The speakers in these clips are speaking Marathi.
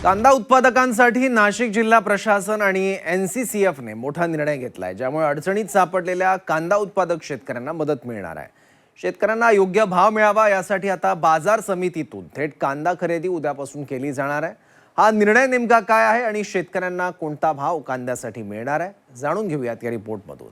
कांदा उत्पादकांसाठी नाशिक जिल्हा प्रशासन आणि एनसीसीएफने मोठा निर्णय घेतलाय, ज्यामुळे अडचणीत सापडलेल्या कांदा उत्पादक शेतकऱ्यांना मदत मिळणार आहे। शेतकऱ्यांना योग्य भाव मिळावा यासाठी आता बाजार समितीतून थेट कांदा खरेदी उद्यापासून केली जाणार आहे। हा निर्णय नेमका काय आहे आणि शेतकऱ्यांना कोणता भाव कांद्यासाठी मिळणार आहे, जाणून घेऊयात या रिपोर्टमधून।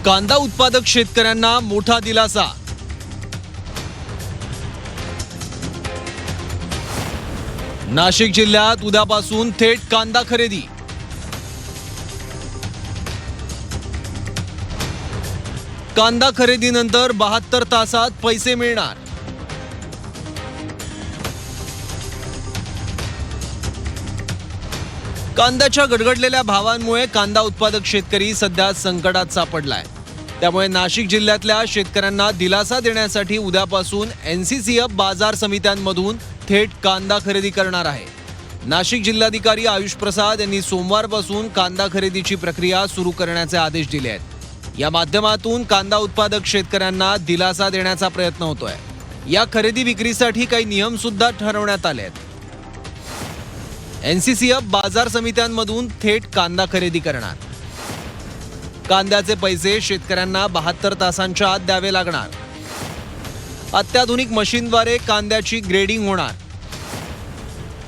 कांदा उत्पादक शेतकऱ्यांना मोठा दिलासा। नाशिक जिल्ह्यात उद्यापासून थेट कांदा खरेदी। कांदा खरेदीनंतर 72 तासात पैसे मिळणार। कांद्याच्या गडगडलेल्या भावांमुळे कांदा उत्पादक शेतकरी सध्या संकटात सापडलाय। त्यामुळे नाशिक जिल्ह्यातल्या शेतकऱ्यांना दिलासा देण्यासाठी उद्यापासून एनसीसीएफ बाजार समित्यांमधून थेट कांदा खरेदी करणार आहे। नाशिक जिल्हाधिकारी आयुष प्रसाद यांनी सोमवारपासून कांदा खरेदीची प्रक्रिया सुरू करण्याचे आदेश दिले आहेत। या माध्यमातून कांदा उत्पादक शेतकऱ्यांना दिलासा देण्याचा प्रयत्न होतोय। या खरेदी विक्रीसाठी काही नियम सुद्धा ठरवण्यात आले आहेत। एनसीसीएफ बाजार समित्यांमधून थेट कांदा खरेदी करणार। कांद्याचे पैसे शेतकऱ्यांना 72 तासांच्या आत द्यावे लागणार। अत्याधुनिक मशीनद्वारे कांद्याची ग्रेडिंग होणार।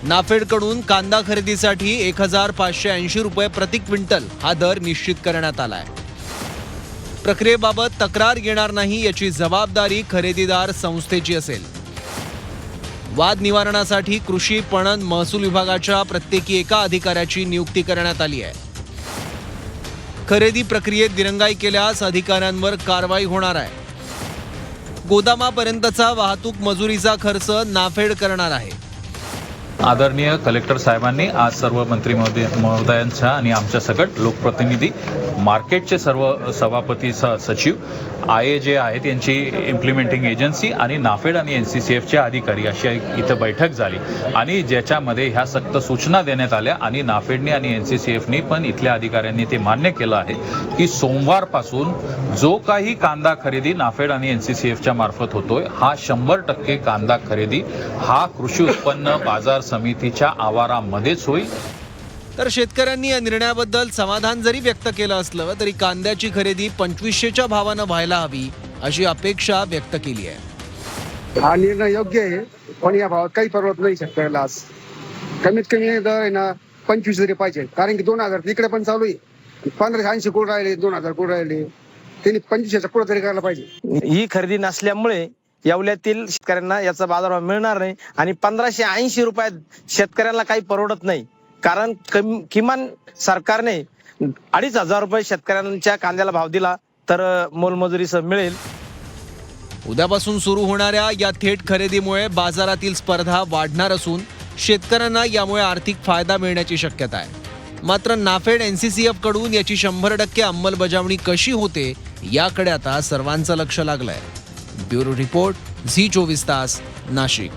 नाफेडकडून कांदा खरेदीसाठी 1580 रुपये प्रति क्विंटल हा दर निश्चित करण्यात आलाय। प्रक्रियेबाबत तक्रार येणार नाही याची जबाबदारी खरेदीदार संस्थेची असेल। वाद निवारणासाठी कृषी पणन महसूल विभागाच्या प्रत्येकी एका अधिकाऱ्याची नियुक्ती करण्यात आली आहे। खरेदी प्रक्रियेत दिरंगाई केल्यास अधिकाऱ्यांवर कारवाई होणार आहे। गोदामापर्यंतचा वाहतूक मजुरीचा खर्च नाफेड करणार आहे। आदरणीय कलेक्टर साहेबांनी आज सर्व मंत्री महोदयांच्या आणि आमच्या सकट लोकप्रतिनिधी, मार्केटचे सर्व सभापती, सचिव, आय जे आहेत यांची इम्प्लिमेंटिंग एजन्सी आणि नाफेड आणि एनसीसीएफचे अधिकारी अशी इथं बैठक झाली आणि ज्याच्यामध्ये ह्या सक्त सूचना देण्यात आल्या आणि नाफेडने आणि एनसीसीएफनी पण इथल्या अधिकाऱ्यांनी ते मान्य केलं आहे की सोमवारपासून जो काही कांदा खरेदी नाफेड आणि एनसीसीएफच्या मार्फत होतोय हा 100% कांदा खरेदी हा कृषी उत्पन्न बाजार समितीच्या आवारामध्येच होईल। तर शेतकऱ्यांनी या निर्णयाबद्दल समाधान जरी व्यक्त केलं असलं तरी कांद्याची खरेदी 2500च्या भावानं व्हायला हवी अशी अपेक्षा व्यक्त केली आहे। हा निर्णय योग्य आहे, पण या भावात काही परवडत नाही शेतकऱ्याला। आज कमीत कमी दर आहे ना 25 तरी पाहिजे, कारण की 2000 तिकडे पण चालू आहे, 1580 कोड राहिले, 2000 कोड राहिले, त्यांनी 2500चा कोड तरी करायला पाहिजे। ही खरेदी नसल्यामुळे येवल्यातील शेतकऱ्यांना याचा बाजारभाव मिळणार नाही आणि 1580 रुपयात शेतकऱ्यांना काही परवडत नाही, कारण किमान सरकारने 2500 रुपये शेतकऱ्यांच्या कांद्याला भाव दिला तर मोलमजुरीसह मिळेल। उद्यापासून सुरू होणाऱ्या या थेट खरेदीमुळे बाजारातील स्पर्धा वाढणार असून शेतकऱ्यांना यामुळे आर्थिक फायदा मिळण्याची शक्यता आहे। मात्र नाफेड एनसीसीएफ कडून याची 100% अंमलबजावणी कशी होते याकडे आता सर्वांचं लक्ष लागलंय। ब्युरो रिपोर्ट, झी 24 तास, नाशिक।